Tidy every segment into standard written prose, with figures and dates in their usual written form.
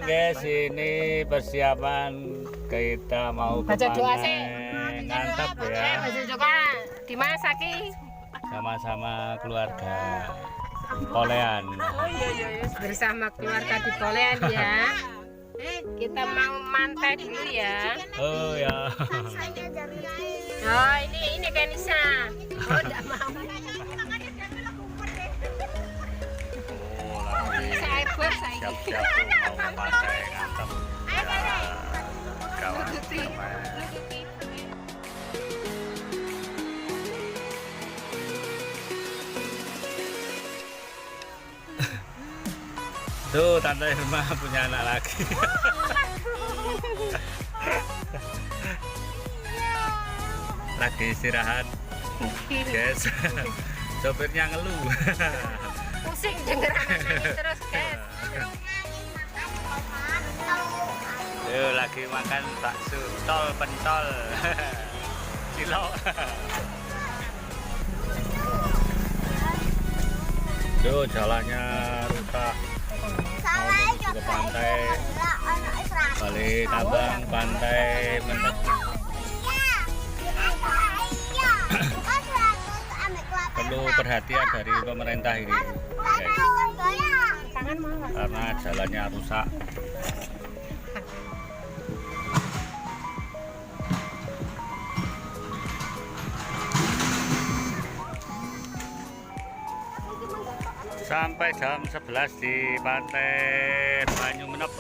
guys, ini persiapan kita mau ke Baca doa sih. pantai ngantep ya. Baca doa dimasak ki. Sama-sama keluarga Polean. Oh iya. Bersama keluarga di Polean ya. Kita mau mantai dulu ya. Oh ya. Oh ini Kanisa. Oh enggak mau. Saya buat saya. Siap-siap tuh mau ke pantai ngantep. Ya, kawan teman. Tuh Tante Irma punya anak lagi. Lagi istirahat, guys. Sopirnya ngeluh. Pusing denger anak terus guys. Yuk lagi makan bakso tol pentol. Cilok. Tuh jalannya rusak. Ke pantai Bali Tabang, pantai Menep. Perlu perhatian dari pemerintah ini, guys, karena jalannya rusak. Sampai jam 11 di pantai Banyu Menep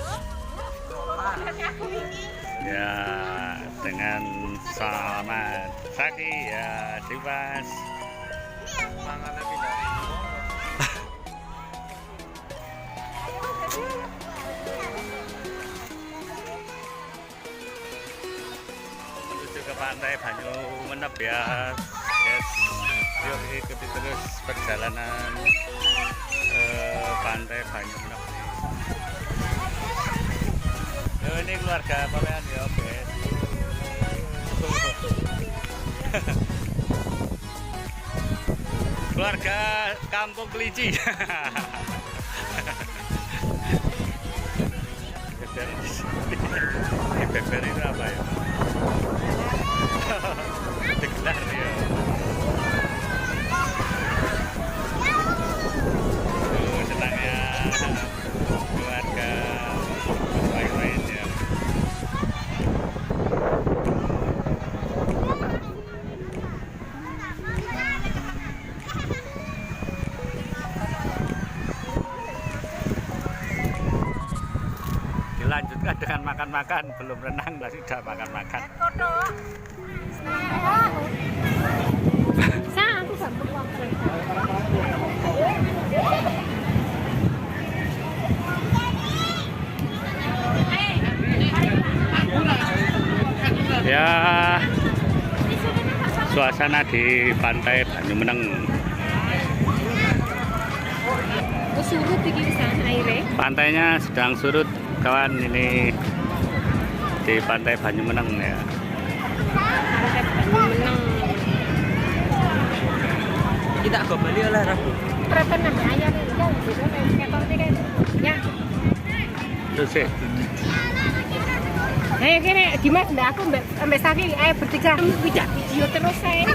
ya, dengan selamat Saki ya Dimas. Menuju ke pantai Banyu Menep ya guys. Yuk ikuti terus perjalanan pantai Banyu Menep. Ini keluarga Polean ya guys. Keluarga Kampung Kelinci. Beber itu apa ya? Digelar ya. Senangnya keluarga lain-lain ya. Dilanjutkan dengan makan-makan, belum renang tapi sudah makan-makan. Ya, suasana di pantai Banyu Meneng. Surut di sana airnya. Pantainya sedang surut kawan, ini di pantai Banyu Meneng ya. Kita kembali oleh Rabu. Berapa nama ayam ya? Terus sih. Ayo kene Dimas, mbak aku mbak Saki, ayo bertiga. Tidak video terus saya.